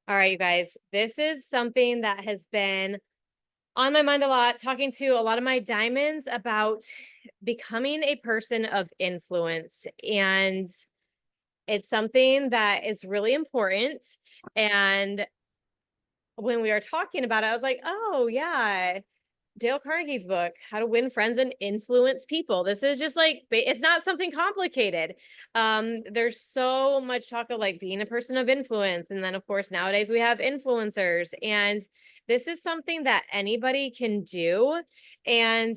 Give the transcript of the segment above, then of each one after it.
All right, you guys, this is something that has been on my mind a lot, talking to a lot of my diamonds about becoming a person of influence. And it's something that is really important. And when we were talking about it, I was like, oh, yeah, Dale Carnegie's book, How to Win Friends and Influence People. This is just like, it's not something complicated. There's so much talk of like being a person of influence. And then, of course, nowadays we have influencers. And this is something that anybody can do. And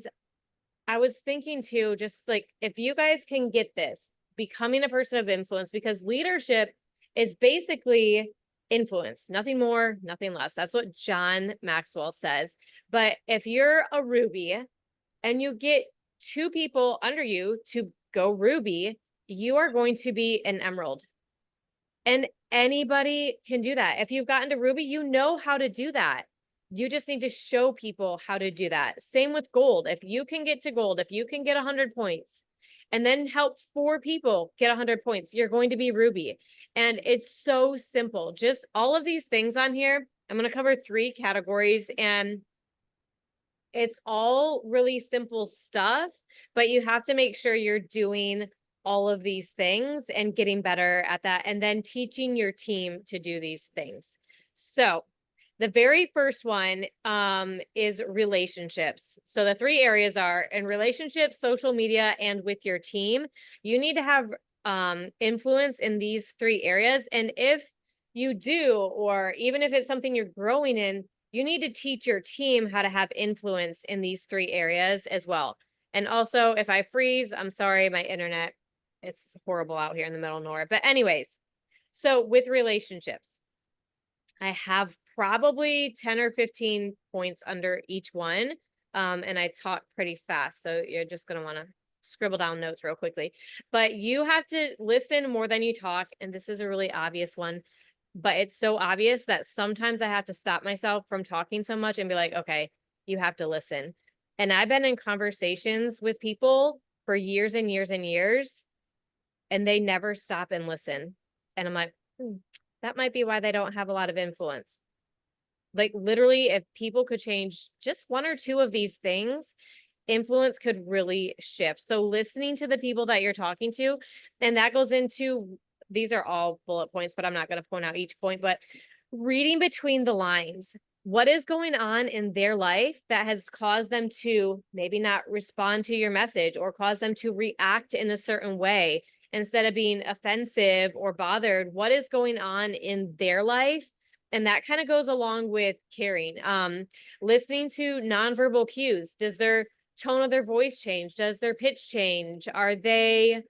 I was thinking too, just like if you guys can get this, becoming a person of influence, because leadership is basically influence, nothing more, nothing less. That's what John Maxwell says. But if you're a Ruby and you get two people under you to go Ruby, you are going to be an Emerald. And anybody can do that. If you've gotten to Ruby, you know how to do that. You just need to show people how to do that. Same with gold. If you can get to gold, if you can get 100 points and then help four people get 100 points, you're going to be Ruby. And it's so simple. Just all of these things on here. I'm going to cover three categories and it's all really simple stuff, but you have to make sure you're doing all of these things and getting better at that, and then teaching your team to do these things. So the very first one is relationships. So the three areas are in relationships, social media, and with your team. You need to have influence in these three areas. And if you do, or even if it's something you're growing in, you need to teach your team how to have influence in these three areas as well. And also, if I freeze, I'm sorry, my internet, it's horrible out here in the middle of nowhere. But anyways, so with relationships, I have probably 10 or 15 points under each one. And I talk pretty fast. So you're just going to want to scribble down notes real quickly. But you have to listen more than you talk. And this is a really obvious one, but it's so obvious that sometimes I have to stop myself from talking so much and be like, okay, you have to listen. And I've been in conversations with people for years and years and years, and they never stop and listen. And I'm like, that might be why they don't have a lot of influence. Like literally, if people could change just one or two of these things, influence could really shift. So listening to the people that you're talking to, and that goes into, these are all bullet points, but I'm not going to point out each point, but reading between the lines. What is going on in their life that has caused them to maybe not respond to your message or cause them to react in a certain way instead of being offensive or bothered? What is going on in their life? And that kind of goes along with caring. Listening to nonverbal cues. Does their tone of their voice change? Does their pitch change? Are they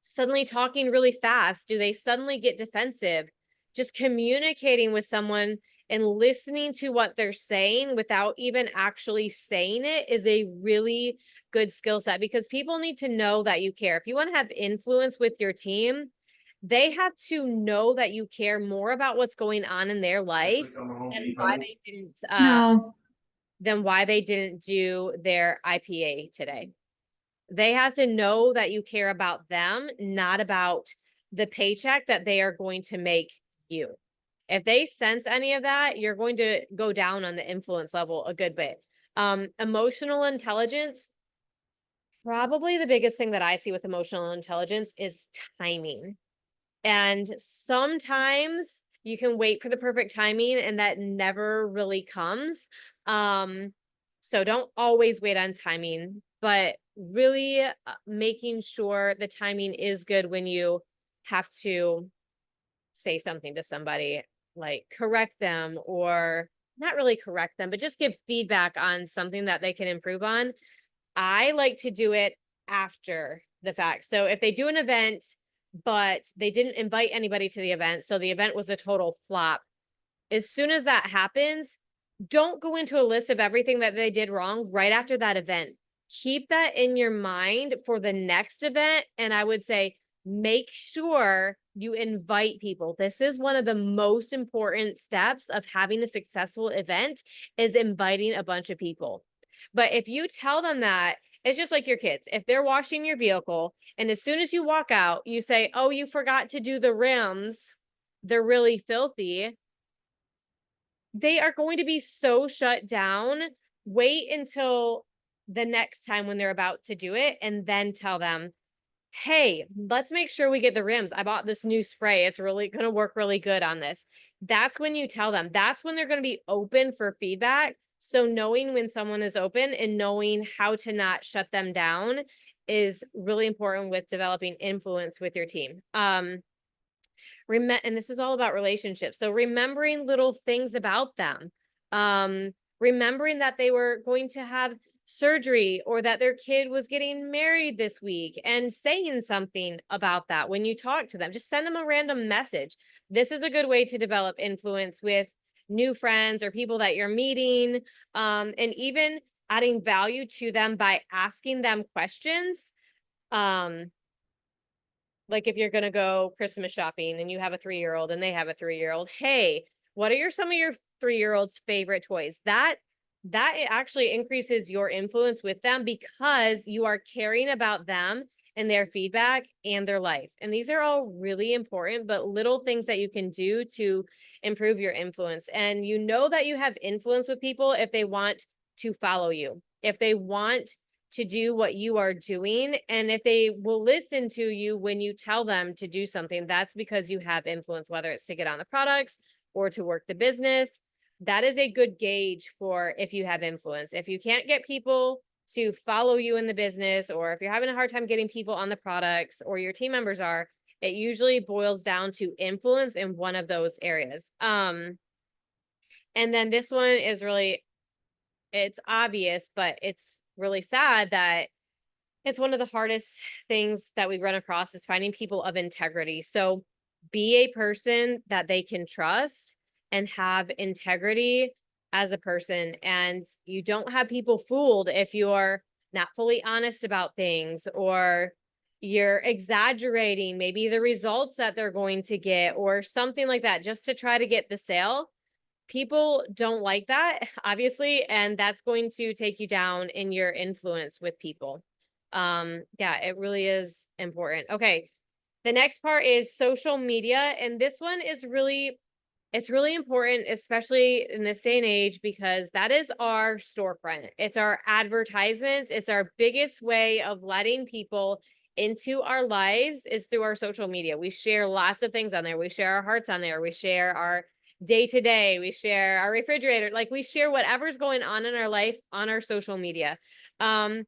suddenly talking really fast? Do they suddenly get defensive? Just communicating with someone and listening to what they're saying without even actually saying it is a really good skill set, because people need to know that you care. If you want to have influence with your team, they have to know that you care more about what's going on in their life and why they didn't No. than why they didn't do their IPA today. They have to know that you care about them, not about the paycheck that they are going to make you. If they sense any of that, you're going to go down on the influence level a good bit. Emotional intelligence, probably the biggest thing that I see with emotional intelligence is timing. And sometimes you can wait for the perfect timing and that never really comes. So don't always wait on timing, but really making sure the timing is good when you have to say something to somebody, like correct them, or not really correct them, but just give feedback on something that they can improve on. I like to do it after the fact. So if they do an event, but they didn't invite anybody to the event, so the event was a total flop, as soon as that happens, don't go into a list of everything that they did wrong right after that event. Keep that in your mind for the next event. And I would say, make sure you invite people. This is one of the most important steps of having a successful event, is inviting a bunch of people. But if you tell them that, it's just like your kids. If they're washing your vehicle and as soon as you walk out, you say, oh, you forgot to do the rims, they're really filthy, they are going to be so shut down. Wait until the next time when they're about to do it and then tell them, hey, let's make sure we get the rims. I bought this new spray. It's really going to work really good on this. That's when you tell them. That's when they're going to be open for feedback. So knowing when someone is open and knowing how to not shut them down is really important with developing influence with your team. And this is all about relationships. So remembering little things about them. Remembering that they were going to have surgery or that their kid was getting married this week and saying something about that when you talk to them. Just send them a random message. This is a good way to develop influence with new friends or people that you're meeting, and even adding value to them by asking them questions. Like if you're going to go Christmas shopping and you have a 3-year-old and they have a 3-year-old, hey, what are some of your 3-year-old's favorite toys? That it actually increases your influence with them because you are caring about them and their feedback and their life. And these are all really important, but little things that you can do to improve your influence. And you know that you have influence with people if they want to follow you, if they want to do what you are doing, and if they will listen to you when you tell them to do something, that's because you have influence, whether it's to get on the products or to work the business. That is a good gauge for if you have influence. If you can't get people to follow you in the business, or if you're having a hard time getting people on the products, or your team members are, it usually boils down to influence in one of those areas. And then this one is really, it's obvious, but it's really sad that it's one of the hardest things that we run across is finding people of integrity. So be a person that they can trust and have integrity as a person. And you don't have people fooled if you're not fully honest about things, or you're exaggerating maybe the results that they're going to get or something like that, just to try to get the sale. People don't like that, obviously, and that's going to take you down in your influence with people. Yeah, it really is important. Okay. The next part is social media, and this one is it's really important, especially in this day and age, because that is our storefront. It's our advertisements. It's our biggest way of letting people into our lives is through our social media. We share lots of things on there. We share our hearts on there. We share our day to day. We share our refrigerator. Like we share whatever's going on in our life on our social media. And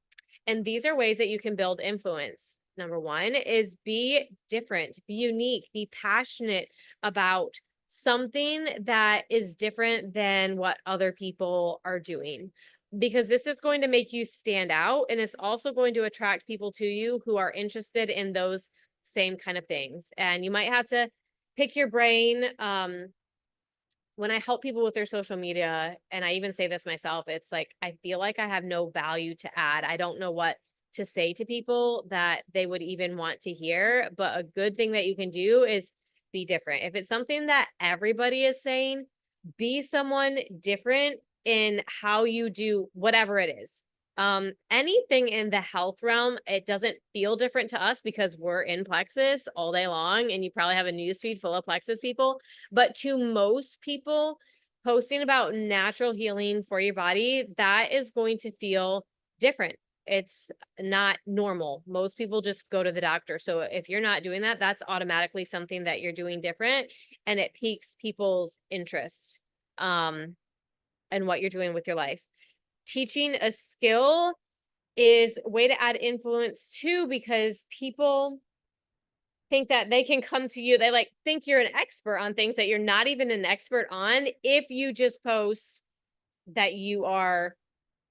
these are ways that you can build influence. Number one is be different, be unique, be passionate about something that is different than what other people are doing, because this is going to make you stand out, and it's also going to attract people to you who are interested in those same kind of things. And you might have to pick your brain. When I help people with their social media, and I even say this myself, it's like I feel like I have no value to add. I don't know what to say to people that they would even want to hear, but a good thing that you can do is be different. If it's something that everybody is saying, be someone different in how you do whatever it is. Anything in the health realm, it doesn't feel different to us because we're in Plexus all day long, and you probably have a newsfeed full of Plexus people. But to most people, posting about natural healing for your body, that is going to feel different. It's not normal. Most people just go to the doctor. So if you're not doing that, that's automatically something that you're doing different, and it piques people's interest and what you're doing with your life. Teaching a skill is a way to add influence too, because people think that they can come to you. They think you're an expert on things that you're not even an expert on if you just post that you are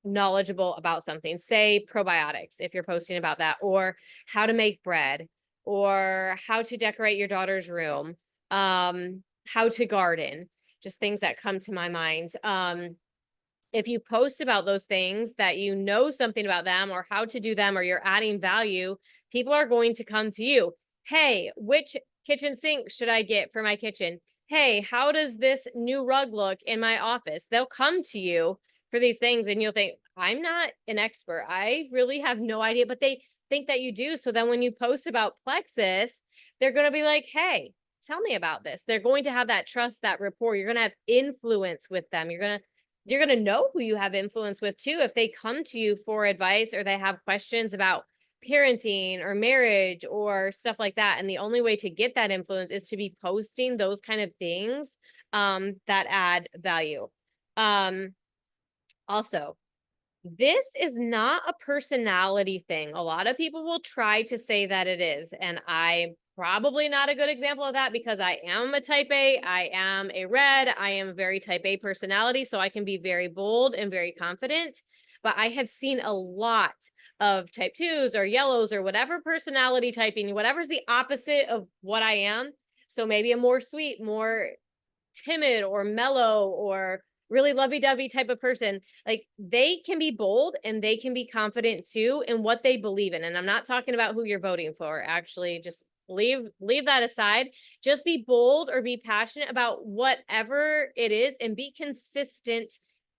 knowledgeable about something. Say probiotics, if you're posting about that, or how to make bread, or how to decorate your daughter's room, how to garden, just things that come to my mind. If you post about those things that you know something about them or how to do them, or you're adding value, people are going to come to you. Hey, which kitchen sink should I get for my kitchen? Hey, how does this new rug look in my office? They'll come to you for these things, and you'll think, I'm not an expert. I really have no idea, but they think that you do. So then when you post about Plexus, they're going to be like, hey, tell me about this. They're going to have that trust, that rapport. You're going to have influence with them. You're going to know who you have influence with too. If they come to you for advice or they have questions about parenting or marriage or stuff like that. And the only way to get that influence is to be posting those kind of things that add value. Also, this is not a personality thing. A lot of people will try to say that it is, and I'm probably not a good example of that because I am a type A, I am a red, I am a very type A personality, so I can be very bold and very confident. But I have seen a lot of type 2s or yellows or whatever personality typing, whatever's the opposite of what I am. So maybe a more sweet, more timid or mellow or really lovey-dovey type of person, like they can be bold and they can be confident too in what they believe in. And I'm not talking about who you're voting for. Actually, just leave that aside. Just be bold or be passionate about whatever it is and be consistent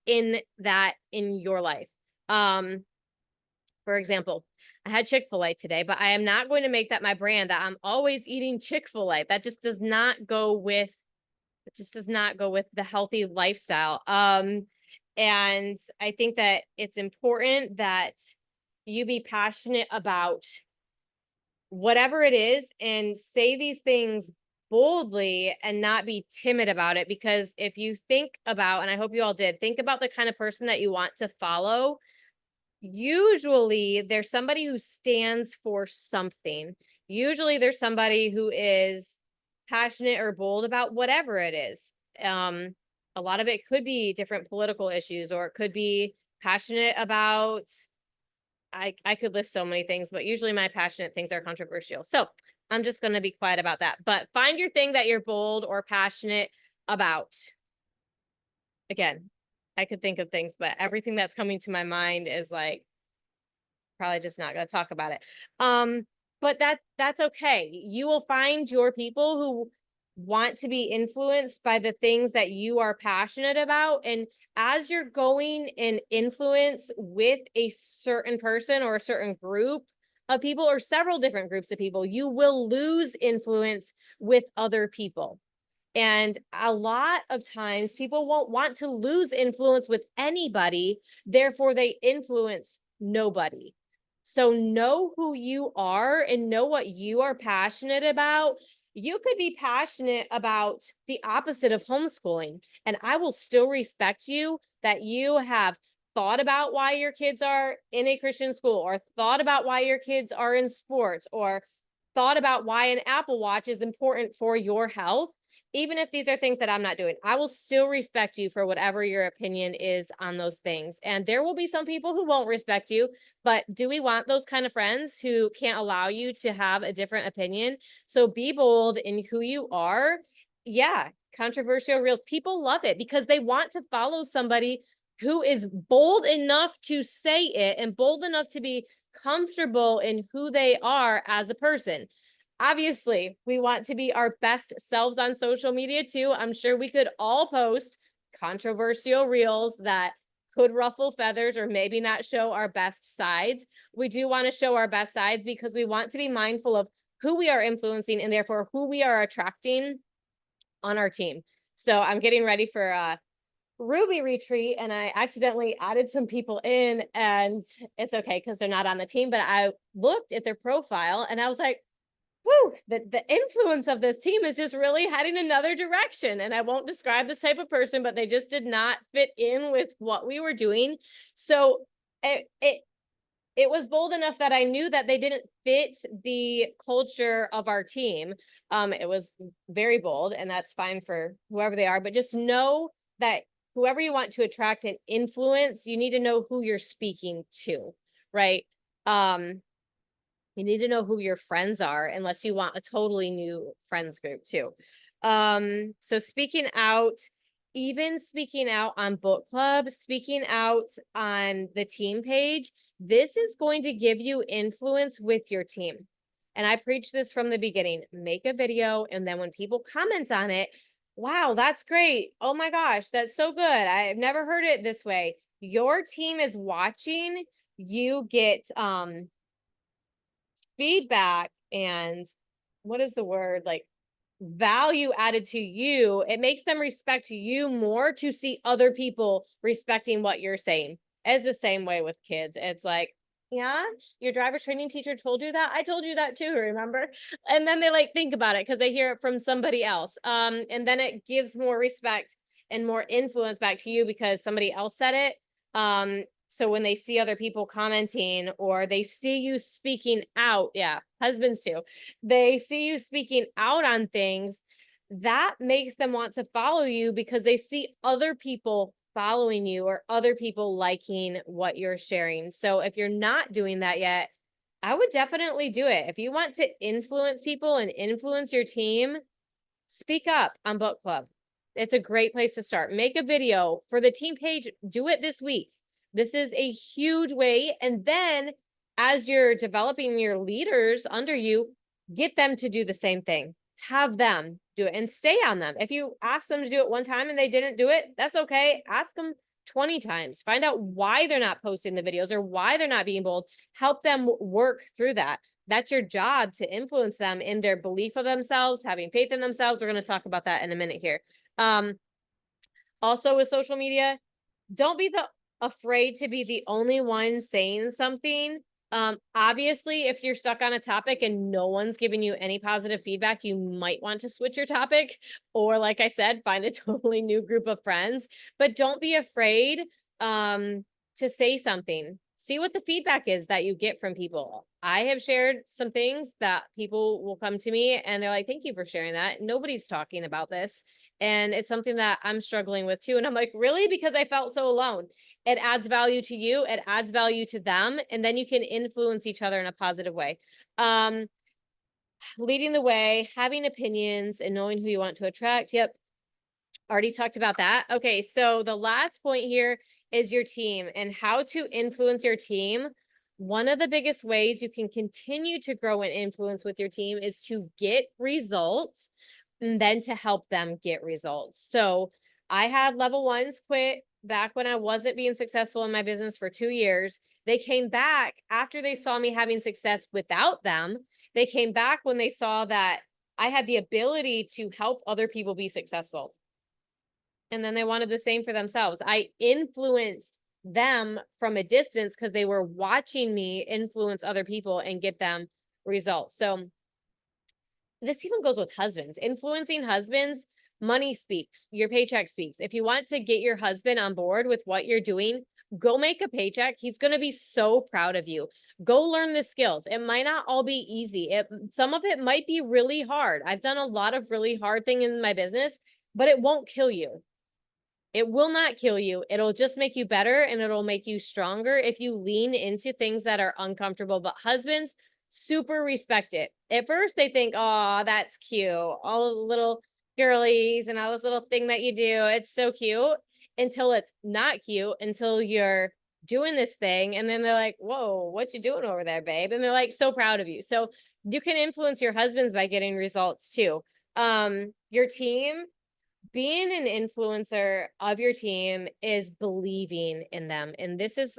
in that in your life. For example, I had Chick-fil-A today, but I am not going to make that my brand that I'm always eating Chick-fil-A. That just does not go with the healthy lifestyle. And I think that it's important that you be passionate about whatever it is and say these things boldly and not be timid about it. Because if you think about, and I hope you all did, think about the kind of person that you want to follow. Usually there's somebody who stands for something. Usually there's somebody who is passionate or bold about whatever it is. A lot of it could be different political issues, or it could be passionate about, I could list so many things, but usually my passionate things are controversial. So I'm just going to be quiet about that. But find your thing that you're bold or passionate about. Again, I could think of things, but everything that's coming to my mind is like, probably just not going to talk about it. But that's okay. You will find your people who want to be influenced by the things that you are passionate about. And as you're going in influence with a certain person or a certain group of people or several different groups of people, you will lose influence with other people. And a lot of times people won't want to lose influence with anybody, therefore they influence nobody. So know who you are and know what you are passionate about. You could be passionate about the opposite of homeschooling, and I will still respect you that you have thought about why your kids are in a Christian school, or thought about why your kids are in sports, or thought about why an Apple Watch is important for your health. Even if these are things that I'm not doing, I will still respect you for whatever your opinion is on those things. And there will be some people who won't respect you, but do we want those kind of friends who can't allow you to have a different opinion? So be bold in who you are. Yeah, controversial reels. People love it because they want to follow somebody who is bold enough to say it and bold enough to be comfortable in who they are as a person. Obviously, we want to be our best selves on social media too. I'm sure we could all post controversial reels that could ruffle feathers or maybe not show our best sides. We do want to show our best sides because we want to be mindful of who we are influencing and therefore who we are attracting on our team. So I'm getting ready for a Ruby retreat and I accidentally added some people in, and it's okay because they're not on the team, but I looked at their profile and I was like, whew, the influence of this team is just really heading another direction. And I won't describe this type of person, but they just did not fit in with what we were doing. So it was bold enough that I knew that they didn't fit the culture of our team. It was very bold, and that's fine for whoever they are, but just know that whoever you want to attract and influence, you need to know who you're speaking to, right? You need to know who your friends are, unless you want a totally new friends group too. So speaking out, even speaking out on book club, speaking out on the team page, this is going to give you influence with your team. And I preach this from the beginning. Make a video, and then when people comment on it, wow, that's great. Oh my gosh, that's so good. I've never heard it this way. Your team is watching you get feedback and what is the word, like value added to you, it makes them respect you more to see other people respecting what you're saying. It's the same way with kids. It's like, yeah, your driver's training teacher told you that. I told you that too, remember? And then they like think about it because they hear it from somebody else. And then it gives more respect and more influence back to you because somebody else said it. So when they see other people commenting or they see you speaking out, yeah, husbands too, they see you speaking out on things, that makes them want to follow you because they see other people following you or other people liking what you're sharing. So if you're not doing that yet, I would definitely do it. If you want to influence people and influence your team, speak up on book club. It's a great place to start. Make a video for the team page. Do it this week. This is a huge way. And then as you're developing your leaders under you, get them to do the same thing. Have them do it and stay on them. If you ask them to do it one time and they didn't do it, that's okay. Ask them 20 times. Find out why they're not posting the videos or why they're not being bold. Help them work through that. That's your job, to influence them in their belief of themselves, having faith in themselves. We're going to talk about that in a minute here. Also with social media, don't be afraid to be the only one saying something. Obviously, if you're stuck on a topic and no one's giving you any positive feedback, you might want to switch your topic, or like I said, find a totally new group of friends. But don't be afraid to say something. See what the feedback is that you get from people. I have shared some things that people will come to me and they're like, thank you for sharing that. Nobody's talking about this. And it's something that I'm struggling with too. And I'm like, really? Because I felt so alone. It adds value to you. It adds value to them. And then you can influence each other in a positive way. Leading the way, having opinions, and knowing who you want to attract. Yep. Already talked about that. Okay. So the last point here is your team and how to influence your team. One of the biggest ways you can continue to grow and influence with your team is to get results and then to help them get results. So I had level ones quit back when I wasn't being successful in my business for 2 years. They came back after they saw me having success without them. They came back when they saw that I had the ability to help other people be successful. And then they wanted the same for themselves. I influenced them from a distance because they were watching me influence other people and get them results. So this even goes with husbands. Influencing husbands, money speaks, your paycheck speaks. If you want to get your husband on board with what you're doing, go make a paycheck. He's going to be so proud of you. Go learn the skills. It might not all be easy. Some of it might be really hard. I've done a lot of really hard things in my business, but it won't kill you. It will not kill you. It'll just make you better and it'll make you stronger if you lean into things that are uncomfortable. But husbands super respect it. At first they think, oh, that's cute. All the little girlies and all this little thing that you do. It's so cute until it's not cute, until you're doing this thing. And then they're like, whoa, what you doing over there, babe? And they're like, so proud of you. So you can influence your husbands by getting results too. Your team, being an influencer of your team is believing in them. And this is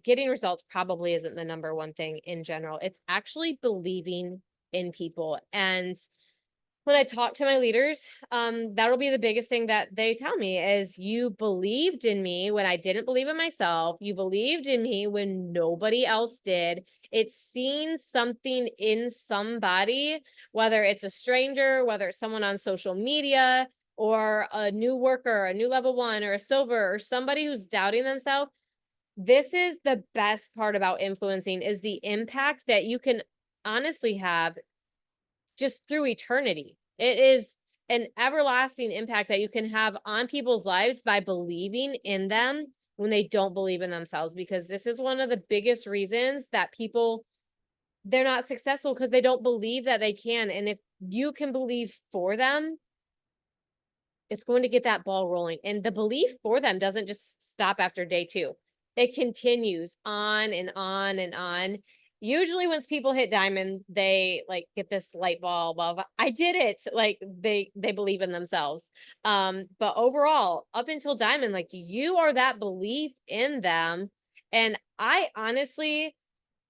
getting results probably isn't the number one thing in general. It's actually believing in people. And when I talk to my leaders, that'll be the biggest thing that they tell me is you believed in me when I didn't believe in myself. You believed in me when nobody else did. It's seeing something in somebody, whether it's a stranger, whether it's someone on social media, or a new worker, a new level one, or a silver, or somebody who's doubting themselves. This is the best part about influencing, is the impact that you can honestly have just through eternity. It is an everlasting impact that you can have on people's lives by believing in them when they don't believe in themselves, because this is one of the biggest reasons that people, they're not successful, because they don't believe that they can. And if you can believe for them, it's going to get that ball rolling. And the belief for them doesn't just stop after day 2. It continues on and on and on. Usually once people hit diamond, they like get this light bulb of, I did it. Like they believe in themselves. But overall, up until diamond, like you are that belief in them. And I honestly,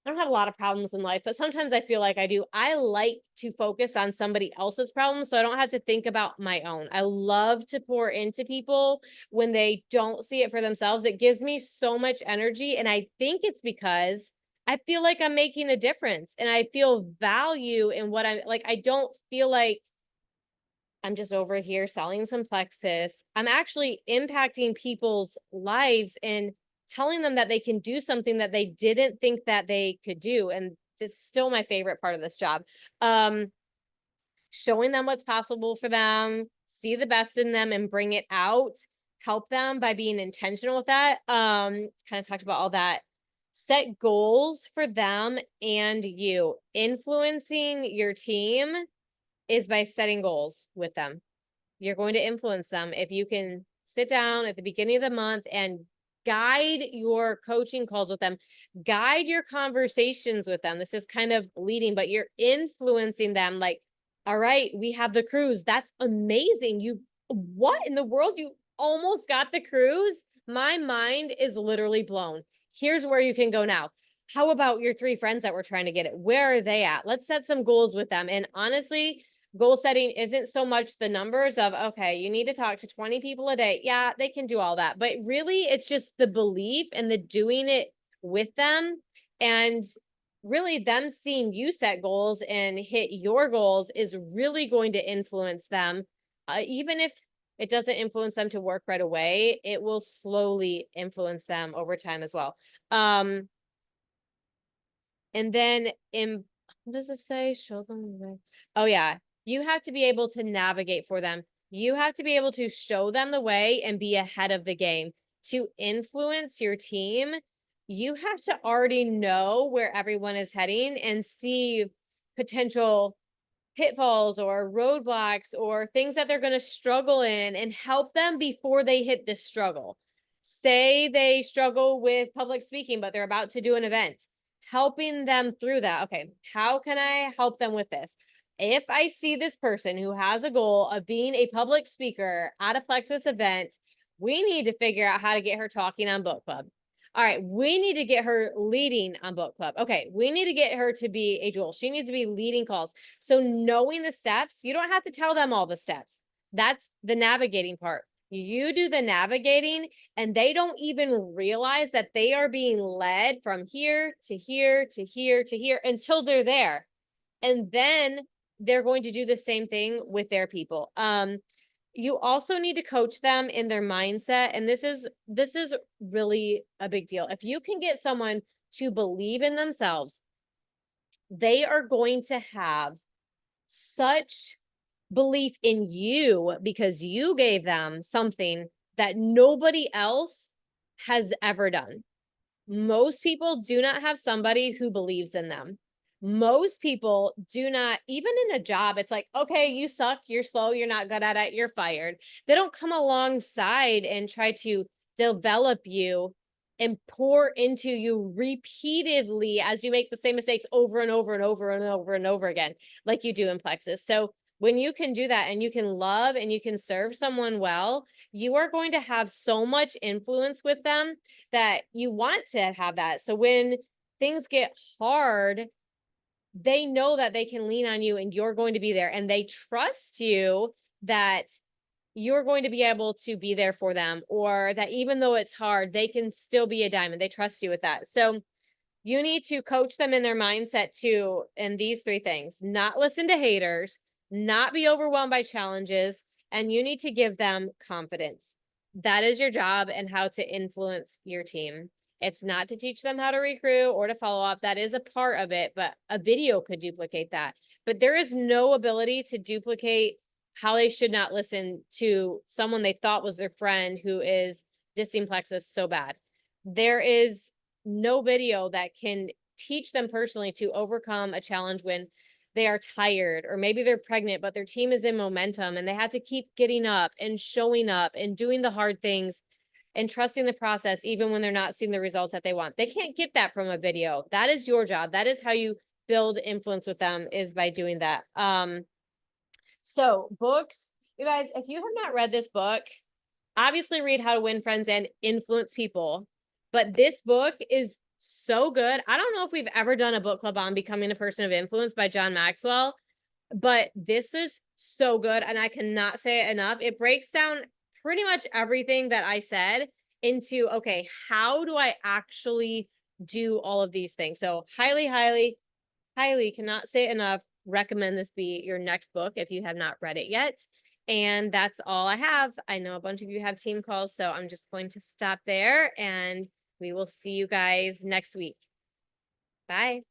I don't have a lot of problems in life, but sometimes I feel like I do. I like to focus on somebody else's problems so I don't have to think about my own. I love to pour into people when they don't see it for themselves. It gives me so much energy. And I think it's because I feel like I'm making a difference and I feel value in what I'm like. I don't feel like I'm just over here selling some plexus. I'm actually impacting people's lives and telling them that they can do something that they didn't think that they could do. And it's still my favorite part of this job. Um, Showing them what's possible for them, see the best in them and bring it out, help them by being intentional with that. Kind of talked about all that. Set goals for them and you. Influencing your team is by setting goals with them. You're going to influence them if you can sit down at the beginning of the month and guide your coaching calls with them, guide your conversations with them. This is kind of leading, but you're influencing them like, all right, we have the cruise. That's amazing. What in the world? You almost got the cruise? My mind is literally blown. Here's where you can go now. How about your 3 friends that were trying to get it? Where are they at? Let's set some goals with them. And honestly, goal setting isn't so much the numbers of, okay, you need to talk to 20 people a day. Yeah, they can do all that. But really, it's just the belief and the doing it with them. And really, them seeing you set goals and hit your goals is really going to influence them. Even if it doesn't influence them to work right away, it will slowly influence them over time as well. And then in, what does it say? Show them the way. Oh yeah. You have to be able to navigate for them. You have to be able to show them the way and be ahead of the game. To influence your team, you have to already know where everyone is heading and see potential pitfalls or roadblocks or things that they're going to struggle in and help them before they hit this struggle. Say they struggle with public speaking, but they're about to do an event, helping them through that. Okay, how can I help them with this? If I see this person who has a goal of being a public speaker at a Plexus event, we need to figure out how to get her talking on book club. All right, we need to get her leading on book club. Okay, we need to get her to be a jewel. She needs to be leading calls. So knowing the steps, you don't have to tell them all the steps. That's the navigating part. You do the navigating and they don't even realize that they are being led from here to here to here to here until they're there. And then they're going to do the same thing with their people. You also need to coach them in their mindset. And this is really a big deal. If you can get someone to believe in themselves, they are going to have such belief in you because you gave them something that nobody else has ever done. Most people do not have somebody who believes in them. Most people do not, even in a job, it's like, okay, you suck, you're slow, you're not good at it, you're fired. They don't come alongside and try to develop you and pour into you repeatedly as you make the same mistakes over and over and over and over and over again, like you do in Plexus. So when you can do that and you can love and you can serve someone well, you are going to have so much influence with them that you want to have that. So when things get hard, they know that they can lean on you and you're going to be there and they trust you that you're going to be able to be there for them, or that even though it's hard, they can still be a diamond. They trust you with that. So you need to coach them in their mindset too. And these 3 things: not listen to haters, not be overwhelmed by challenges, and you need to give them confidence. That is your job and how to influence your team. It's not to teach them how to recruit or to follow up. That is a part of it, but a video could duplicate that. But there is no ability to duplicate how they should not listen to someone they thought was their friend who is dissing Plexus so bad. There is no video that can teach them personally to overcome a challenge when they are tired, or maybe they're pregnant, but their team is in momentum and they have to keep getting up and showing up and doing the hard things and trusting the process, even when they're not seeing the results that they want. They can't get that from a video. That is your job. That is how you build influence with them, is by doing that. So books, you guys, if you have not read this book, obviously read How to Win Friends and Influence People. But this book is so good. I don't know if we've ever done a book club on Becoming a Person of Influence by John Maxwell, but this is so good and I cannot say it enough. It breaks down pretty much everything that I said into, okay, how do I actually do all of these things? So highly, highly, highly cannot say it enough. Recommend this be your next book if you have not read it yet. And that's all I have. I know a bunch of you have team calls, so I'm just going to stop there and we will see you guys next week. Bye.